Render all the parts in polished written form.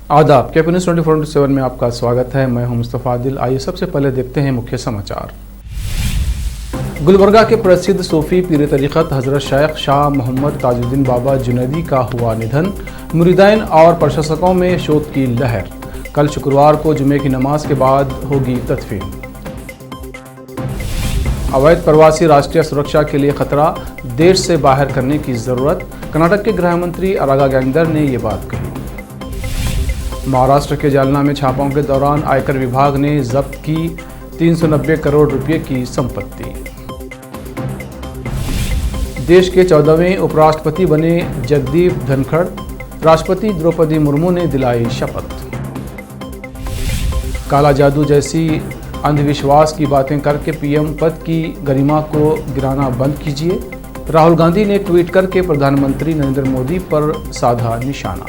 आदाब, cap news 24/7 में आपका स्वागत है। मैं हूं मुस्तफ़ा आदिल। आइए सबसे पहले देखते हैं मुख्य समाचार। गुलबर्गा के प्रसिद्ध सूफी पीर तरीक़त हज़रत शेख शाह मोहम्मद ताजुद्दीन बाबा जुनैदी का हुआ निधन। मुरीदाइन और प्रशंसकों में शोक की लहर। कल शुक्रवार को जुमे की नमाज के बाद होगी तदफीन। अवैध प्रवासी राष्ट्रीय सुरक्षा के लिए खतरा, देश से बाहर करने की ज़रूरत। कर्नाटक के गृह मंत्री अरागा गैंदर ने ये बात कही। महाराष्ट्र के जालना में छापों के दौरान आयकर विभाग ने जब्त की 390 करोड़ रुपए की संपत्ति। देश के 14वें उपराष्ट्रपति बने जगदीप धनखड़, राष्ट्रपति द्रौपदी मुर्मू ने दिलाई शपथ। काला जादू जैसी अंधविश्वास की बातें करके पीएम पद की गरिमा को गिराना बंद कीजिए। राहुल गांधी ने ट्वीट करके प्रधानमंत्री नरेंद्र मोदी पर साधा निशाना।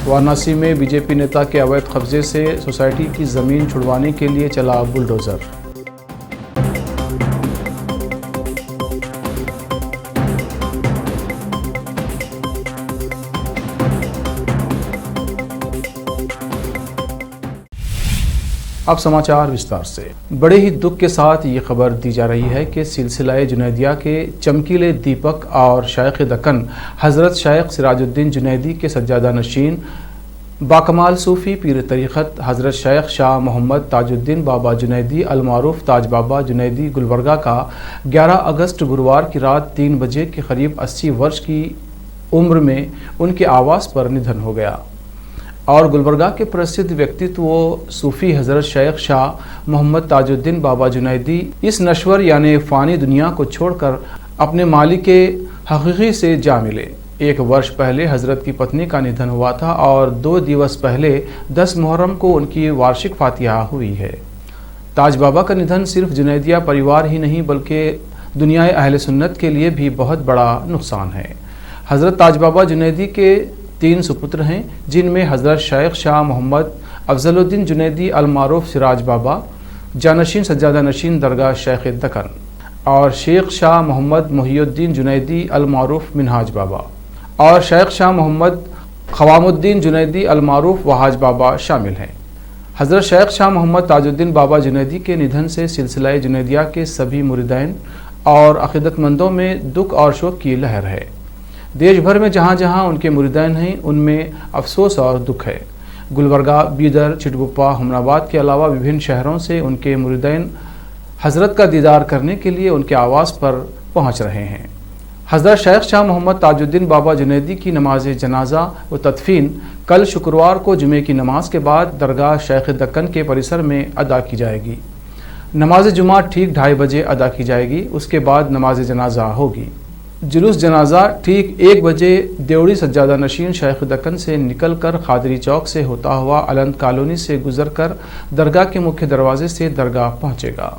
वाराणसी में बीजेपी नेता के अवैध कब्जे से सोसाइटी की जमीन छुड़वाने के लिए चला बुलडोजर। अब समाचार विस्तार से। बड़े ही दुख के साथ ये खबर दी जा रही है कि सिलसिला जुनैदिया के चमकीले दीपक और शायख दक्कन हज़रत शेख सिराजुद्दीन जुनैदी के सज्जादा नशीन बाकमाल सूफ़ी पीर तरीक़त हज़रत शेख शाह मोहम्मद ताजुद्दीन बाबा जुनैदी अलमारूफ ताज बाबा जुनैदी गुलबर्गा का 11 अगस्त गुरुवार की रात 3 बजे के करीब 80 वर्ष की उम्र में उनके आवास पर निधन हो गया और गुलबर्गा के प्रसिद्ध व्यक्तित्व सूफ़ी हज़रत शेख शाह मोहम्मद ताजुद्दीन बाबा जुनैदी इस नश्वर यानी फ़ानी दुनिया को छोड़कर अपने मालिक हकीकी से जा मिले। 1 वर्ष पहले हज़रत की पत्नी का निधन हुआ था और 2 दिवस पहले 10 मुहर्रम को उनकी वार्षिक फातिहा हुई है। ताज बाबा का निधन सिर्फ जुनैदिया परिवार ही नहीं बल्कि दुनिया अहले सुन्नत के लिए भी बहुत बड़ा नुकसान है। हज़रत ताज बाबा जुनैदी के 3 सुपुत्र हैं, जिनमें हज़रत शेख शाह मोहम्मद अफजलुद्दीन जुनैदी अलमारूफ सिराज बाबा जानशीन सज्जादा नशीन दरगाह शेख दक्कन और शेख शाह मोहम्मद मुहियुद्दीन जुनैदी अलमारूफ मिनहाज बाबा और शेख शाह मोहम्मद ख़वामुद्दीन जुनैदी अलमारूफ वहाज बाबा शामिल हैं। हज़रत शेख शाह मोहम्मद ताजुद्दीन बाबा जुनैदी के निधन से सिलसिला जुनैदिया के सभी मुरीदाइन और अक़ीदतमंदों में दुख और शोक की लहर है। देश भर में जहाँ जहाँ उनके मुरीदाइन हैं उनमें अफसोस और दुख है। गुलबर्गा, बीदर, चिटगुप्पा, हुमनाबाद के अलावा विभिन्न शहरों से उनके मुरीदाइन हज़रत का दीदार करने के लिए उनके आवास पर पहुँच रहे हैं। हज़रत शेख शाह मोहम्मद ताजुद्दीन बाबा जुनैदी की नमाज जनाजा व तदफीन कल शुक्रवार को जुमे की नमाज के बाद दरगाह शेख दक्कन के परिसर में अदा की जाएगी। नमाज जुमा ठीक 2:30 बजे अदा की जाएगी। उसके बाद नमाज जनाजा होगी। जुलूस जनाजा ठीक 1 बजे देवड़ी सज्जादा नशीन शेख दक्कन से निकलकर खादरी चौक से होता हुआ अलंद कॉलोनी से गुजरकर दरगाह के मुख्य दरवाजे से दरगाह पहुँचेगा।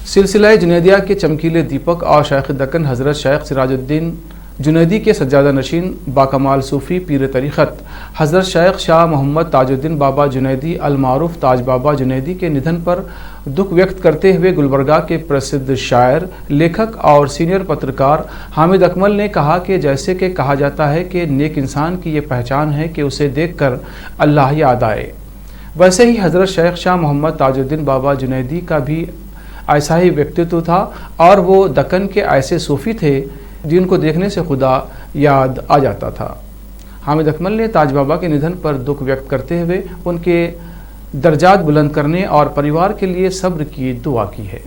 सिलसिला जुनैदिया के चमकीले दीपक और शेख दक्कन हज़रत शेख सिराजुद्दीन जुनैदी के सज्जादा नशीन बाकमाल सूफ़ी पीर तरीक़त हज़रत शेख शाह मोहम्मद ताजुद्दीन बाबा जुनैदी अलमारूफ ताज बाबा जुनैदी के निधन पर दुख व्यक्त करते हुए गुलबर्गा के प्रसिद्ध शायर, लेखक और सीनियर पत्रकार हामिद अकमल ने कहा कि जैसे कि कहा जाता है कि नेक इंसान की ये पहचान है कि उसे देखकर अल्लाह याद आए, वैसे ही हज़रत शेख शाह मोहम्मद ताजुद्दीन बाबा जुनैदी का भी ऐसा ही व्यक्तित्व था और वो दक्कन के ऐसे सूफ़ी थे जिनको देखने से खुदा याद आ जाता था। हामिद अकमल ने ताज बाबा के निधन पर दुख व्यक्त करते हुए उनके दर्जात बुलंद करने और परिवार के लिए सब्र की दुआ की है।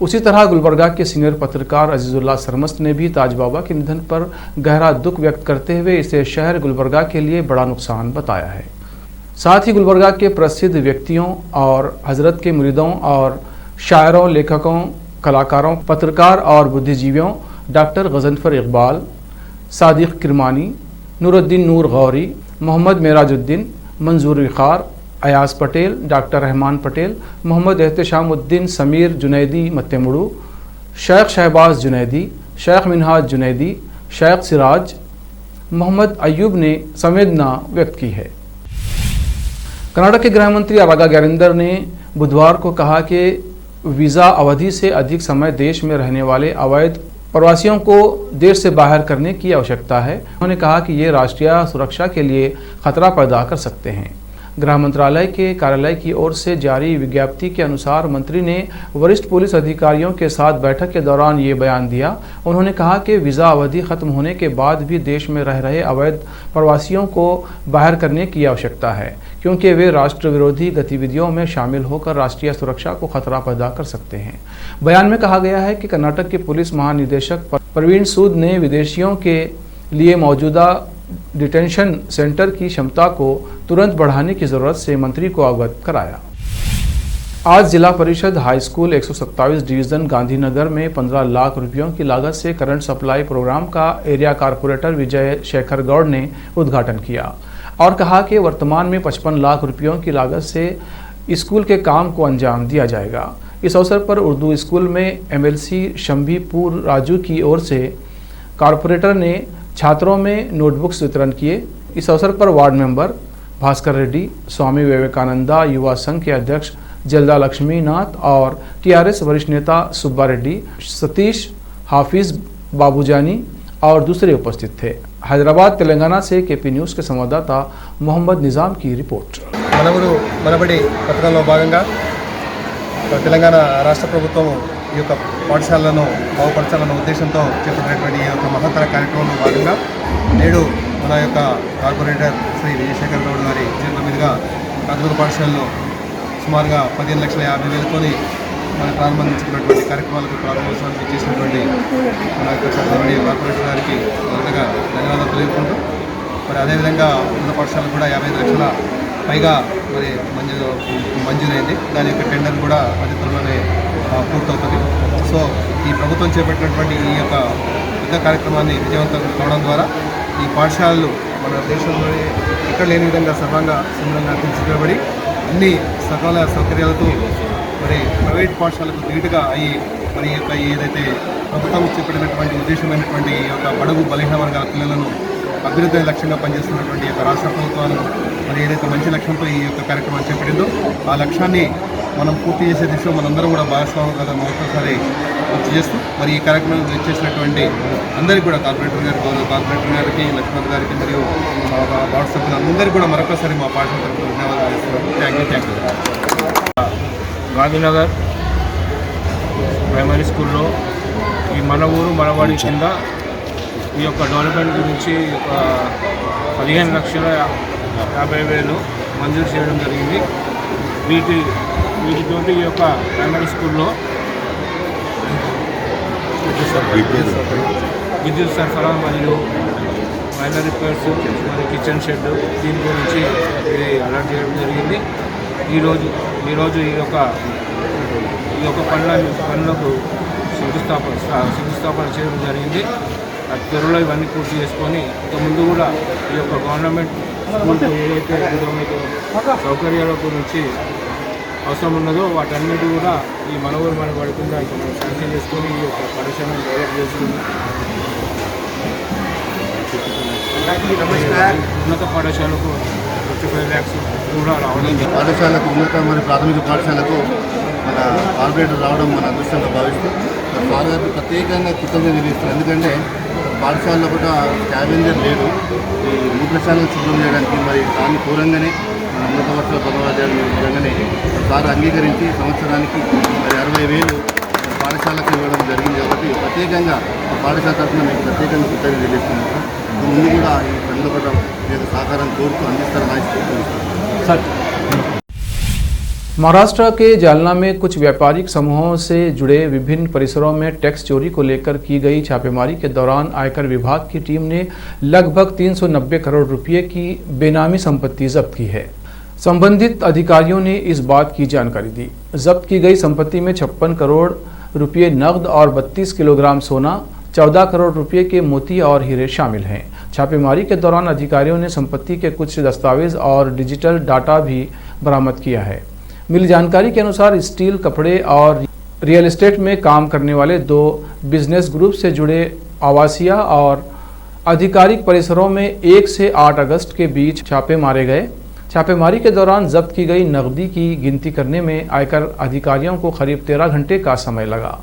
उसी तरह गुलबर्गा के सीनियर पत्रकार अजीज़ुल्लाह सरमस्त ने भी ताज बाबा के निधन पर गहरा दुख व्यक्त करते हुए इसे शहर गुलबर्गा के लिए बड़ा नुकसान बताया है। साथ ही गुलबर्गा के प्रसिद्ध व्यक्तियों और हज़रत के मुरीदों और शायरों, लेखकों, कलाकारों, पत्रकार और बुद्धिजीवियों डॉक्टर गज़नफ़र इकबाल, सादिक किरमानी, नूरुद्दीन नूर गौरी, मोहम्मद मेराजुद्दीन, मंजूर रिखार, अयास पटेल, डॉक्टर रहमान पटेल, मोहम्मद एहतशामुद्दीन समीर जुनैदी मत्तेमुड़ू, शेख शहबाज जुनैदी, शेख मिनहाज जुनैदी, शेख सिराज मोहम्मद अयूब ने संवेदना व्यक्त की है। कर्नाटक के गृह मंत्री अरागा गैंदर ने बुधवार को कहा कि वीज़ा अवधि से अधिक समय देश में रहने वाले अवैध प्रवासियों को देश से बाहर करने की आवश्यकता है। उन्होंने कहा कि ये राष्ट्रीय सुरक्षा के लिए खतरा पैदा कर सकते हैं। गृह मंत्रालय के कार्यालय की ओर से जारी विज्ञप्ति के अनुसार मंत्री ने वरिष्ठ पुलिस अधिकारियों के साथ बैठक के दौरान ये बयान दिया। उन्होंने कहा कि वीज़ा अवधि खत्म होने के बाद भी देश में रह रहे अवैध प्रवासियों को बाहर करने की आवश्यकता है, क्योंकि वे राष्ट्र विरोधी गतिविधियों में शामिल होकर राष्ट्रीय सुरक्षा को खतरा पैदा कर सकते हैं। बयान में कहा गया है कि कर्नाटक के पुलिस महानिदेशक प्रवीण सूद ने विदेशियों के लिए मौजूदा डिटेंशन सेंटर की क्षमता को तुरंत बढ़ाने की जरूरत से मंत्री को अवगत कराया। आज जिला परिषद हाई स्कूल 127 डिवीजन गांधीनगर में 15 लाख रुपयों की लागत से करंट सप्लाई प्रोग्राम का एरिया कारपोरेटर विजय शेखर गौड़ ने उद्घाटन किया और कहा कि वर्तमान में 55 लाख रुपयों की लागत से स्कूल के काम को अंजाम दिया जाएगा। इस अवसर पर उर्दू स्कूल में MLC शंभीपुर राजू की ओर से कारपोरेटर ने छात्रों में नोटबुक्स वितरण किए। इस अवसर पर वार्ड मेंबर भास्कर रेड्डी, स्वामी विवेकानंदा युवा संघ के अध्यक्ष जल्दा लक्ष्मीनाथ और TRS वरिष्ठ नेता सुब्बा रेड्डी, सतीश, हाफिज बाबूजानी और दूसरे उपस्थित थे। हैदराबाद तेलंगाना से KP न्यूज़ के संवाददाता मोहम्मद निज़ाम की रिपोर्ट। మనవరు మనబడి పథకంలో భాగంగా తెలంగాణ రాష్ట్ర ప్రభుత్వం ఈ యొక్క పాఠశాలను బాగుపరచాలన్న ఉద్దేశంతో చేపట్టినటువంటి ఈ యొక్క మహత్తర కార్యక్రమంలో భాగంగా నేడు మన యొక్క కార్పొరేటర్ శ్రీ విజయశేఖర్ గౌడ్ గారి చేతుల మీదుగా ప్రాథమిక పాఠశాలలో సుమారుగా 15,50,000 మనం ప్రారంభించుకున్నటువంటి కార్యక్రమాలకు ప్రారంభోత్సవానికి చేసినటువంటి మన యొక్క చంద్రబాబు కార్పొరేటర్ గారికి మొదటగా ధన్యవాదాలు తెలుపుకుంటూ మరి అదేవిధంగా ఉన్నత పాఠశాలకు కూడా 55 లక్షల పైగా మరి మంజూరైంది। దాని యొక్క టెండర్ కూడా అతి త్వరలోనే పూర్తవుతుంది। సో ఈ ప్రభుత్వం చేపట్టినటువంటి ఈ యొక్క పెద్ద కార్యక్రమాన్ని విజయవంతం కావడం ద్వారా ఈ పాఠశాలలు మన దేశంలోనే ఎక్కడ లేని విధంగా సర్వంగా సుందరంగా తీర్చిదిద్దబడి అన్ని సకల సౌకర్యాలతో మరి ప్రైవేట్ పాఠశాలకు ధీటుగా అయ్యి మరి ఈ యొక్క ఏదైతే ప్రభుత్వం చేపట్టినటువంటి ఉద్దేశమైనటువంటి ఈ యొక్క బడుగు బలహీన వర్గాల పిల్లలను అభివృద్ధి లక్ష్యంగా పనిచేస్తున్నటువంటి యొక్క రాష్ట్ర ప్రభుత్వాలను మరి ఏదైతే మంచి లక్ష్యంతో ఈ యొక్క కార్యక్రమాన్ని చేపట్టిందో ఆ లక్ష్యాన్ని మనం పూర్తి చేసే దిశలో మనందరం కూడా భాగస్వామ్యం కదా మరొకసారి గుర్తు చేస్తూ మరి ఈ కార్యక్రమం చేసినటువంటి అందరికీ కూడా కార్పొరేటర్ గారికి లక్ష్మణ్ గారికి మరియు వార్డు సభ్యులందరికీ కూడా మరొకసారి మా పాఠశాల తరఫున ధన్యవాదాలు చేస్తున్నాను। Thank you. గాంధీనగర్ ప్రైమరీ స్కూల్లో ఈ మన ఊరు మనవాడి కింద ఈ యొక్క డెవలప్మెంట్ గురించి ఒక 15,50,000 మంజూరు చేయడం జరిగింది। వీటితోటి ఈ యొక్క ప్రైమరీ స్కూల్లో విద్యుత్ సరఫరా మరియు మైనర్ రిపేర్స్ మరియు కిచెన్ షెడ్ దీని గురించి ఇది అలర్ట్ చేయడం జరిగింది। ఈరోజు ఈ యొక్క పనులకు శంకుస్థాపన చేయడం జరిగింది। త్వరలో ఇవన్నీ పూర్తి చేసుకొని ఇక ముందు కూడా ఈ యొక్క గవర్నమెంట్ స్కూల్కి ఏదైతే సౌకర్యాల గురించి అవసరం ఉన్నదో వాటన్నిటి కూడా ఈ మన ఊరు మన పడకుండా ఇక మనం శాంక్షన్ చేసుకొని ఈ యొక్క పాఠశాలను డెవలప్ చేసుకుని ఉన్నత పాఠశాలకు 55 lakhs కూడా రావడం పాఠశాలకు ఉన్నత మరియు ప్రాథమిక పాఠశాలకు మన కార్పొరేటర్ రావడం మన అదృష్టంగా భావిస్తూ సార్ గారికి ప్రత్యేకంగా కృతజ్ఞత తెలియజేస్తారు। ఎందుకంటే పాఠశాలలో కూడా స్కావెంజర్ లేదు, ఈ మూత్రశాలను శుభ్రం చేయడానికి మరి దాన్ని పూర్వంగానే మన ఉన్నత వర్షాల పదవాదాలు విధంగానే సార్ అంగీకరించి సంవత్సరానికి మరి 60,000 పాఠశాలకు ఇవ్వడం జరిగింది। కాబట్టి ప్రత్యేకంగా పాఠశాల తరఫున మీకు ప్రత్యేకంగా కృతజ్ఞత తెలియజేస్తున్నాం సార్। ముందు కూడా ఈ పనులు కూడా మీకు సహకారం కోరుతూ అందిస్తారని ఆశిస్తున్నాం। महाराष्ट्र के जालना में कुछ व्यापारिक समूहों से जुड़े विभिन्न परिसरों में टैक्स चोरी को लेकर की गई छापेमारी के दौरान आयकर विभाग की टीम ने लगभग 390 करोड़ रुपए की बेनामी संपत्ति जब्त की है। संबंधित अधिकारियों ने इस बात की जानकारी दी। जब्त की गई संपत्ति में 56 करोड़ रुपए नकद और 32 किलोग्राम सोना, 14 करोड़ रुपए के मोती और हीरे शामिल हैं। छापेमारी के दौरान अधिकारियों ने संपत्ति के कुछ दस्तावेज और डिजिटल डाटा भी बरामद किया है। मिली जानकारी के अनुसार स्टील, कपड़े और रियल एस्टेट में काम करने वाले 2 बिजनेस ग्रुप से जुड़े आवासीय और आधिकारिक परिसरों में 1 से 8 अगस्त के बीच छापे मारे गए। छापेमारी के दौरान जब्त की गई नकदी की गिनती करने में आयकर अधिकारियों को करीब 13 घंटे का समय लगा।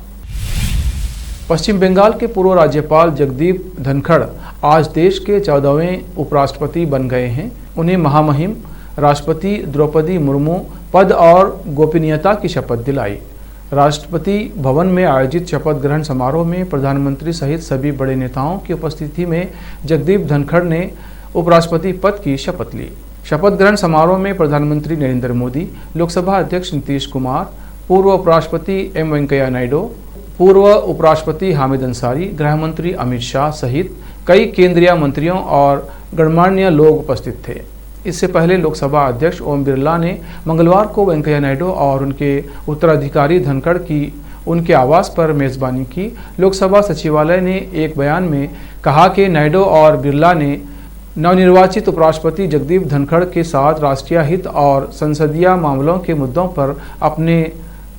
पश्चिम बंगाल के पूर्व राज्यपाल जगदीप धनखड़ आज देश के 14वें उपराष्ट्रपति बन गए हैं। उन्हें महामहिम राष्ट्रपति द्रौपदी मुर्मू पद और गोपनीयता की शपथ दिलाई। राष्ट्रपति भवन में आयोजित शपथ ग्रहण समारोह में प्रधानमंत्री सहित सभी बड़े नेताओं की उपस्थिति में जगदीप धनखड़ ने उपराष्ट्रपति पद की शपथ ली। शपथ ग्रहण समारोह में प्रधानमंत्री नरेंद्र मोदी, लोकसभा अध्यक्ष नीतीश कुमार, पूर्व उपराष्ट्रपति एम वेंकैया नायडू, पूर्व उपराष्ट्रपति हामिद अंसारी, गृह मंत्री अमित शाह सहित कई केंद्रीय मंत्रियों और गणमान्य लोग उपस्थित थे। इससे पहले लोकसभा अध्यक्ष ओम बिरला ने मंगलवार को वेंकैया नायडू और उनके उत्तराधिकारी धनखड़ की उनके आवास पर मेजबानी की। लोकसभा सचिवालय ने एक बयान में कहा कि नायडू और बिरला ने नवनिर्वाचित उपराष्ट्रपति जगदीप धनखड़ के साथ राष्ट्रीय हित और संसदीय मामलों के मुद्दों पर अपने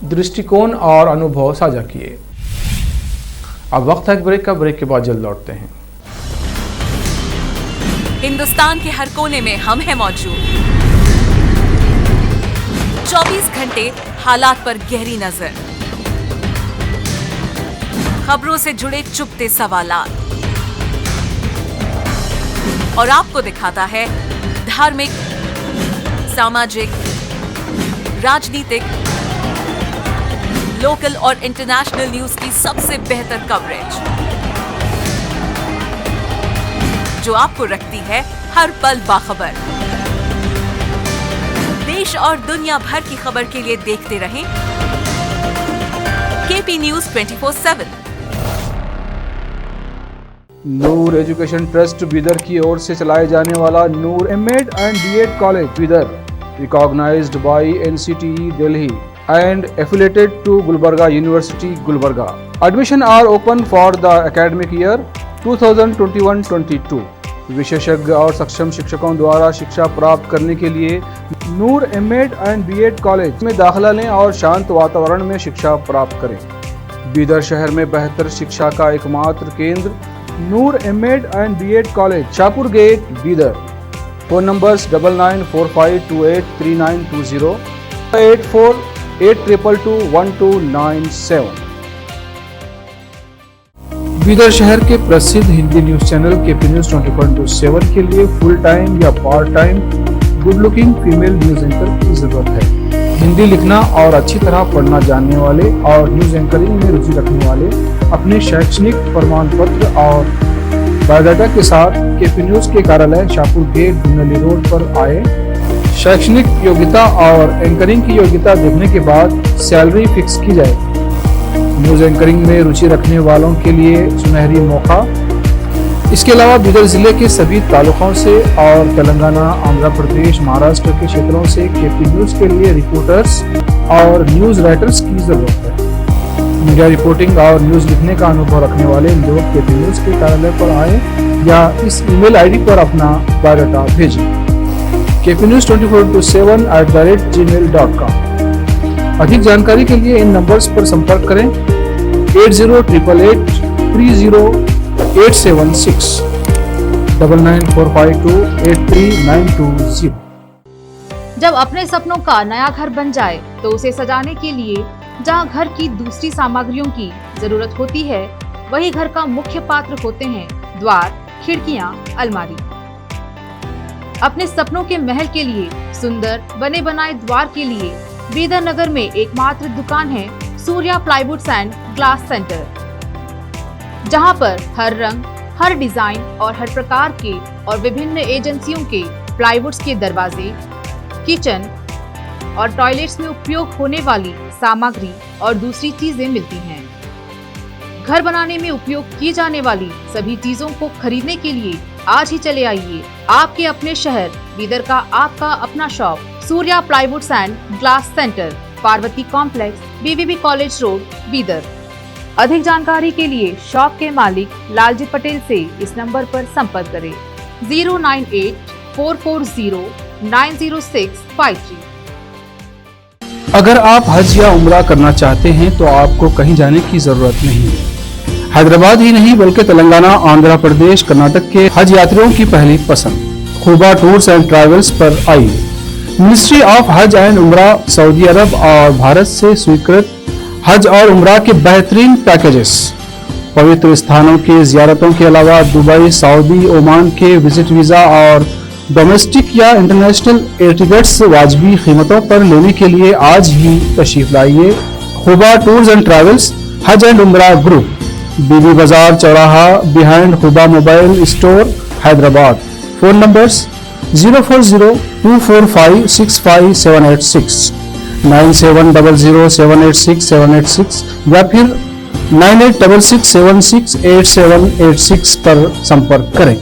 दृष्टिकोण और अनुभव साझा किए। अब वक्त है एक ब्रेक का। ब्रेक के बाद जल्द लौटते हैं। हिंदुस्तान के हर कोने में हम हैं मौजूद। 24 घंटे हालात पर गहरी नजर, खबरों से जुड़े चुपते सवालात और आपको दिखाता है धार्मिक, सामाजिक, राजनीतिक, लोकल और इंटरनेशनल न्यूज की सबसे बेहतर कवरेज जो आपको रखती है हर पल बाखबर। देश और दुनिया भर की खबर के लिए देखते रहें KP news 24/7। Noor education trust Bidar की ओर से चलाए जाने वाला Noor MEd and BEd college Bidar, recognised by NCTE Delhi and affiliated to Gulbarga University, Gulbarga. Admission are open for the academic year 2021-22. विशेषज्ञ और सक्षम शिक्षकों द्वारा शिक्षा प्राप्त करने के लिए नूर एमएड एंड बीएड कॉलेज में दाखिला लें और शांत वातावरण में शिक्षा प्राप्त करें। बीदर शहर में बेहतर शिक्षा का एकमात्र केंद्र Noor MEd and BEd college, Shahpur gate, Bidar. Phone numbers 9945283920, 8482221297। Bidar शहर के प्रसिद्ध Hindi news channel KP news 24/7 के लिए फुल टाइम या part time good looking female news anchor की जरूरत है। हिंदी लिखना और अच्छी तरह पढ़ना जानने वाले और न्यूज एंकरिंग में रुचि रखने वाले अपने शैक्षणिक प्रमाण पत्र और बायोडाटा के साथ केपी न्यूज के कार्यालय शाहपुर गेट, दुनली रोड पर आए। शैक्षणिक योग्यता और एंकरिंग की योग्यता देखने के बाद सैलरी फिक्स की जाएगी। न्यूज एंकरिंग में रुचि रखने वालों के लिए सुनहरी मौका। इसके अलावा बीदर जिले के सभी तालुकों से और तेलंगाना, आंध्र प्रदेश, महाराष्ट्र के क्षेत्रों से केपी न्यूज के लिए रिपोर्टर्स और न्यूज राइटर्स की जरूरत है। मीडिया रिपोर्टिंग और न्यूज लिखने का अनुभव रखने वाले लोग केपी न्यूज के कार्यालय पर आए या इस ईमेल आईडी पर अपना बायोडाटा भेजें। kpnews24/7@gmail.com। अधिक जानकारी के लिए इन नंबर्स पर संपर्क करें 8088300876 9945283920। जब अपने सपनों का नया घर बन जाए तो उसे सजाने के लिए जहां घर की दूसरी सामग्रियों की जरूरत होती है, वही घर का मुख्य पात्र होते हैं द्वार, खिड़कियां, अलमारी। अपने सपनों के महल के लिए सुंदर बने बनाए द्वार के लिए बीदर नगर में एकमात्र दुकान है Surya plywoods and glass centre, जहां पर हर रंग, हर डिजाइन और हर प्रकार के और विभिन्न एजेंसियों के प्लाईवुड्स के दरवाजे, किचन और टॉयलेट्स में उपयोग होने वाली सामग्री और दूसरी चीजें मिलती हैं। घर बनाने में उपयोग की जाने वाली सभी चीजों को खरीदने के लिए आज ही चले आइए आपके अपने शहर बीदर का आपका अपना shop Surya plywoods and glass centre, Parvati complex, BVB college road, Bidar. अधिक जानकारी के लिए शॉप के मालिक लालजी पटेल से इस नंबर पर संपर्क करें 09844090653। अगर आप हज या उम्रा करना चाहते हैं तो आपको कहीं जाने की जरूरत नहीं है। हैदराबाद ही नहीं बल्कि तेलंगाना, आंध्र प्रदेश, कर्नाटक के हज यात्रियों की पहली पसंद खुबा टूर्स एंड ट्रैवल्स पर आइए। मिनिस्ट्री ऑफ हज एंड उम्रा, सऊदी अरब और भारत से स्वीकृत हज और उम्रा के बेहतरीन पैकेजेस, पवित्र स्थानों की ज़ियारतों के अलावा दुबई, सऊदी, ओमान के विजिट वीज़ा और डोमेस्टिक या इंटरनेशनल एयर टिकट्स वाजबी कीमतों पर लेने के लिए आज ही तशरीफ लाइए। Huba tours and travels, Hajj and Umrah group, Bibi Bazaar चौराहा, behind Huba mobile store, Hyderabad. Phone numbers 04024565786, 9700786786 या फिर 9866768786 पर संपर्क करें।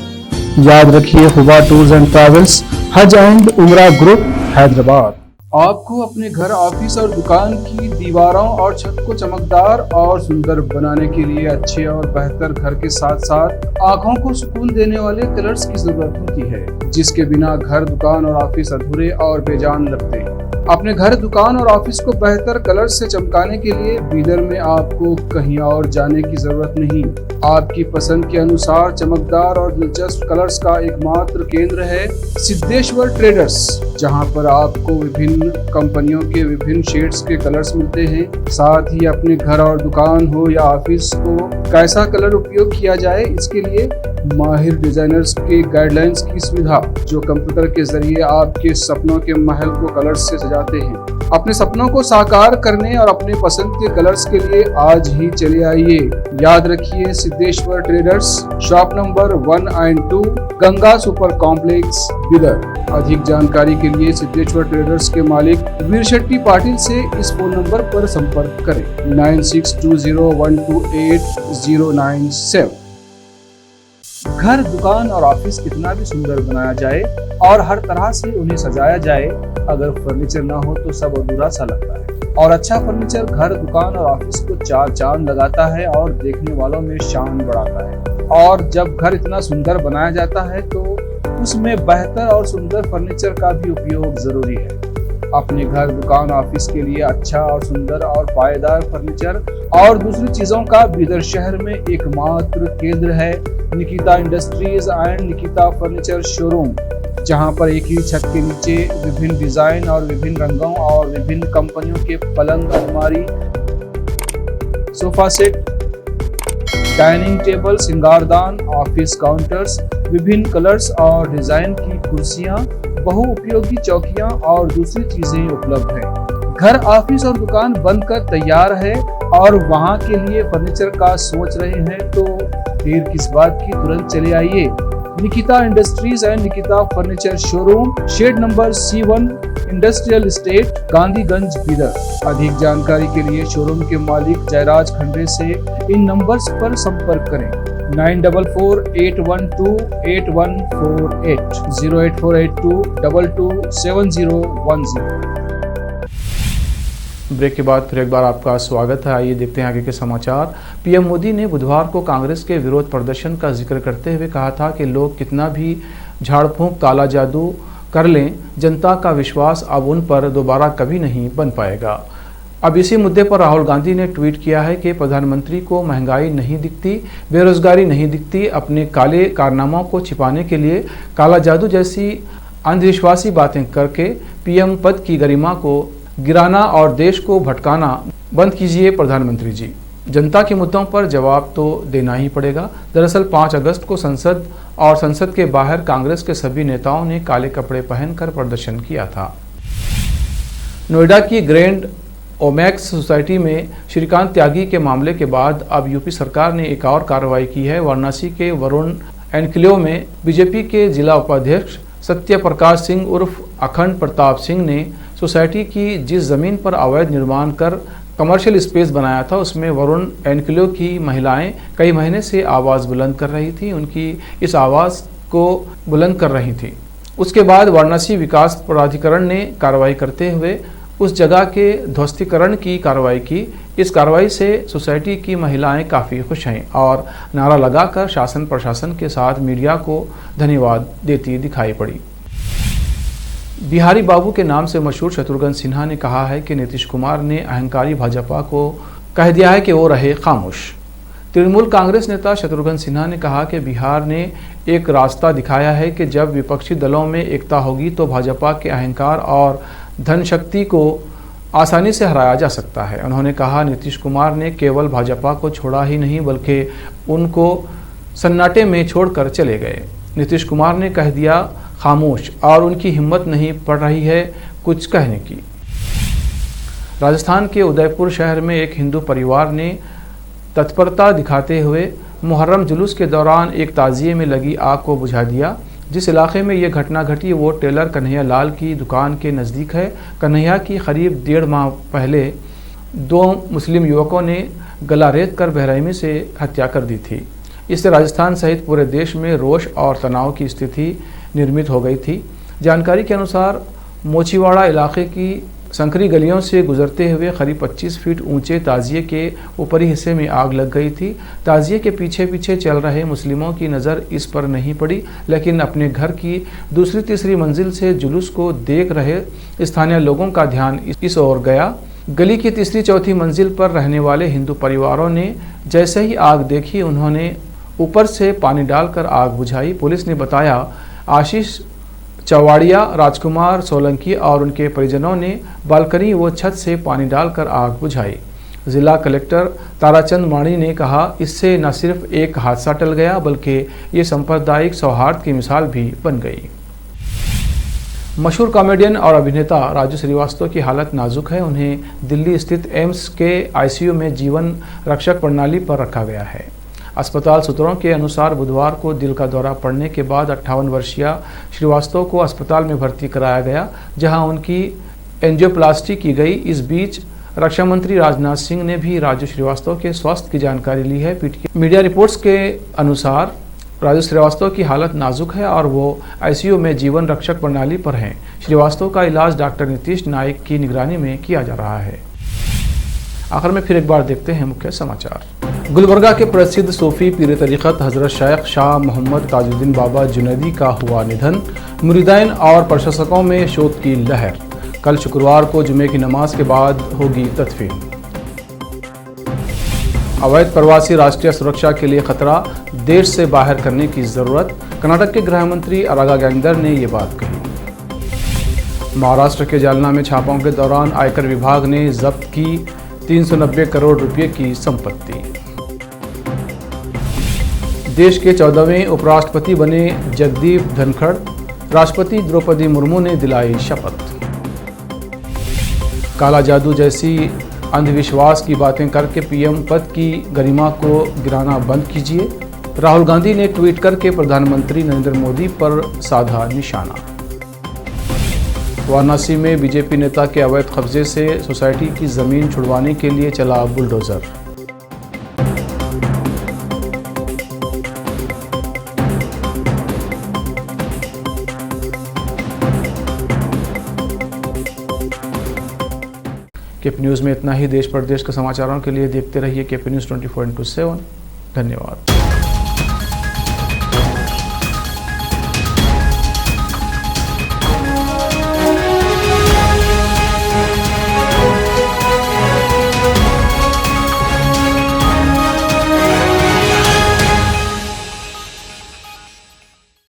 याद रखिए, हुबा tours and travels, Hajj and Umrah group, Hyderabad. आपको अपने घर, ऑफिस और दुकान की दीवारों और छत को चमकदार और सुंदर बनाने के लिए अच्छे और बेहतर घर के साथ साथ आंखों को सुकून देने वाले कलर्स की जरूरत होती है, जिसके बिना घर, दुकान और ऑफिस अधूरे और बेजान लगते हैं। अपने घर, दुकान और ऑफिस को बेहतर कलर से चमकाने के लिए डीलर में आपको कहीं और जाने की जरूरत नहीं। आपकी पसंद के अनुसार चमकदार और दिलचस्प कलर्स का एकमात्र केंद्र है सिद्धेश्वर ट्रेडर्स, जहां पर आपको विभिन्न कंपनियों के विभिन्न शेड्स के कलर्स मिलते हैं। साथ ही अपने घर और दुकान हो या ऑफिस को कैसा कलर उपयोग किया जाए, इसके लिए माहिर डिजाइनर्स के गाइडलाइंस की सुविधा, जो कंप्यूटर के जरिए आपके सपनों के महल को कलर्स से सजाते हैं। अपने सपनों को साकार करने और अपने पसंद के कलर्स के लिए आज ही चले आइए। याद रखिए, Siddheshwar traders, shop number 1 and 2, Ganga super complex, Bidar. अधिक जानकारी के लिए सिद्धेश्वर ट्रेडर्स के मालिक वीर शेट्टी पाटिल से इस फोन नंबर पर संपर्क करें 9620128097। घर, दुकान और ऑफिस कितना भी सुंदर बनाया जाए और हर तरह से उन्हें सजाया जाए, अगर फर्नीचर ना हो तो सब अधूरा सा लगता है। और अच्छा फर्नीचर घर, दुकान और ऑफिस को चार चांद लगाता है और देखने वालों में शान बढ़ाता है। और जब घर इतना सुंदर बनाया जाता है तो उसमें बेहतर और सुंदर फर्नीचर का भी उपयोग जरूरी है। अपने घर, दुकान, ऑफिस के लिए अच्छा और सुंदर और पायदार फर्नीचर और दूसरी चीजों का बिदर शहर में एकमात्र केंद्र है Nikita industries and Nikita furniture showroom, जहां पर एक ही छत के नीचे विभिन्न डिजाइन और विभिन्न रंगों और विभिन्न कंपनियों के पलंग, अलमारी, सोफा सेट, डाइनिंग टेबल, सिंगारदान, ऑफिस काउंटर्स, विभिन्न कलर्स और डिजाइन की कुर्सियां, बहुउपयोगी चौकियां और दूसरी चीजें उपलब्ध हैं। घर, ऑफिस और दुकान बनकर तैयार है और वहां के लिए फर्नीचर का सोच रहे हैं तो देर किस बात की, तुरंत चले आइए। Nikita industries and Nikita furniture showroom, shed number C1, industrial estate, Gandhiganj, Bidar. अधिक जानकारी के लिए शोरूम के मालिक जयराज खंडे से इन नंबर्स पर संपर्क करें 9448128148, 08482227010। ब्रेक के बाद फिर एक बार आपका स्वागत है। आइए देखते हैं आगे के समाचार। पीएम मोदी ने बुधवार को कांग्रेस के विरोध प्रदर्शन का जिक्र करते हुए कहा था कि लोग कितना भी झाड़ फूंक, काला जादू कर लें, जनता का विश्वास अब उन पर दोबारा कभी नहीं बन पाएगा। अब इसी मुद्दे पर राहुल गांधी ने ट्वीट किया है कि प्रधानमंत्री को महंगाई नहीं दिखती, बेरोजगारी नहीं दिखती। अपने काले कारनामों को छिपाने के लिए काला जादू जैसी अंधविश्वासी बातें करके पीएम पद की गरिमा को गिराना और देश को भटकाना बंद कीजिए प्रधानमंत्री जी। जनता के मुद्दों पर जवाब तो देना ही पड़ेगा। दरअसल 5 अगस्त को संसद और संसद के बाहर कांग्रेस के सभी नेताओं ने काले कपड़े पहनकर प्रदर्शन किया था। नोएडा की ग्रैंड ओमैक्स सोसाइटी में श्रीकांत त्यागी के मामले के बाद अब यूपी सरकार ने एक और कार्रवाई की है। वाराणसी के वरुण एनक्लेव में बीजेपी के जिला उपाध्यक्ष सत्य प्रकाश सिंह उर्फ अखंड प्रताप सिंह ने सोसाइटी की जिस जमीन पर अवैध निर्माण कर कमर्शियल स्पेस बनाया था, उसमें वरुण एनक्लेव की महिलाएं कई महीने से आवाज़ बुलंद कर रही थी, उनकी इस आवाज़ को बुलंद कर रही थी। उसके बाद वाराणसी विकास प्राधिकरण ने कार्रवाई करते हुए उस जगह के ध्वस्तीकरण की कार्रवाई की। इस कार्रवाई से सोसाइटी की महिलाएं काफ़ी खुश हैं और नारा लगाकर शासन प्रशासन के साथ मीडिया को धन्यवाद देती दिखाई पड़ी। बिहारी बाबू के नाम से मशहूर शत्रुघ्न सिन्हा ने कहा है कि नीतीश कुमार ने अहंकारी भाजपा को कह दिया है कि वो रहे खामोश। तृणमूल कांग्रेस नेता शत्रुघ्न सिन्हा ने कहा कि बिहार ने एक रास्ता दिखाया है कि जब विपक्षी दलों में एकता होगी तो भाजपा के अहंकार और धन शक्ति को आसानी से हराया जा सकता है। उन्होंने कहा, नीतीश कुमार ने केवल भाजपा को छोड़ा ही नहीं बल्कि उनको सन्नाटे में छोड़कर चले गए। नीतीश कुमार ने कह दिया खामोश और उनकी हिम्मत नहीं पड़ रही है कुछ कहने की। राजस्थान के उदयपुर शहर में एक हिंदू परिवार ने तत्परता दिखाते हुए मुहर्रम जुलूस के दौरान एक ताजिए में लगी आग को बुझा दिया। जिस इलाके में ये घटना घटी वो टेलर कन्हैया लाल की दुकान के नज़दीक है। कन्हैया की करीब 1.5 माह पहले 2 मुस्लिम युवकों ने गला रेत कर बेरहमी से हत्या कर दी थी। इससे राजस्थान सहित पूरे देश में रोष और तनाव की स्थिति निर्मित हो गई थी। जानकारी के अनुसार मोचीवाड़ा इलाके की संकरी गलियों से गुजरते हुए करीब 25 फीट ऊंचे ताजिए के ऊपरी हिस्से में आग लग गई थी। ताजिए के पीछे पीछे चल रहे मुस्लिमों की नज़र इस पर नहीं पड़ी, लेकिन अपने घर की दूसरी तीसरी मंजिल से जुलूस को देख रहे स्थानीय लोगों का ध्यान इस ओर गया। गली की तीसरी चौथी मंजिल पर रहने वाले हिंदू परिवारों ने जैसे ही आग देखी उन्होंने ऊपर से पानी डालकर आग बुझाई। पुलिस ने बताया, आशीष चौवाड़िया, राजकुमार सोलंकी और उनके परिजनों ने बालकनी व छत से पानी डालकर आग बुझाई। जिला कलेक्टर ताराचंद माणी ने कहा, इससे न सिर्फ एक हादसा टल गया बल्कि ये सांप्रदायिक सौहार्द की मिसाल भी बन गई। मशहूर कॉमेडियन और अभिनेता राजू श्रीवास्तव की हालत नाजुक है। उन्हें दिल्ली स्थित एम्स के आईसीयू में जीवन रक्षक प्रणाली पर रखा गया है। अस्पताल सूत्रों के अनुसार बुधवार को दिल का दौरा पड़ने के बाद 58 वर्षीय श्रीवास्तव को अस्पताल में भर्ती कराया गया, जहां उनकी एंजियोप्लास्टी की गई। इस बीच रक्षा मंत्री राजनाथ सिंह ने भी राजू श्रीवास्तव के स्वास्थ्य की जानकारी ली है। मीडिया रिपोर्ट्स के अनुसार राजू श्रीवास्तव की हालत नाजुक है और वो आईसीयू में जीवन रक्षक प्रणाली पर हैं। श्रीवास्तव का इलाज डॉक्टर नीतीश नाइक की निगरानी में किया जा रहा है। आखिर में फिर एक बार देखते हैं मुख्य समाचार। गुलबर्गा के प्रसिद्ध सूफी पीर तरीक़त हज़रत शेख शाह मोहम्मद ताजुद्दीन बाबा जुनैदी का हुआ निधन। मुरीदाइन और प्रशंसकों में शोक की लहर। कल शुक्रवार को जुमे की नमाज के बाद होगी तदफीन। अवैध प्रवासी राष्ट्रीय सुरक्षा के लिए खतरा, देश से बाहर करने की ज़रूरत। कर्नाटक के गृह मंत्री अरागा गैंदर ने ये बात कही। महाराष्ट्र के जालना में छापों के दौरान आयकर विभाग ने जब्त की 390 करोड़ रुपये की संपत्ति। देश के 14वें उपराष्ट्रपति बने जगदीप धनखड़, राष्ट्रपति द्रौपदी मुर्मू ने दिलाई शपथ। काला जादू जैसी अंधविश्वास की बातें करके पीएम पद की गरिमा को गिराना बंद कीजिए। राहुल गांधी ने ट्वीट करके प्रधानमंत्री नरेंद्र मोदी पर साधा निशाना। वाराणसी में बीजेपी नेता के अवैध कब्जे से सोसाइटी की जमीन छुड़वाने के लिए चला बुलडोजर। केपी न्यूज़ में इतना ही। देश प्रदेश के समाचारों के लिए देखते रहिए केपी न्यूज़ 24/7। धन्यवाद।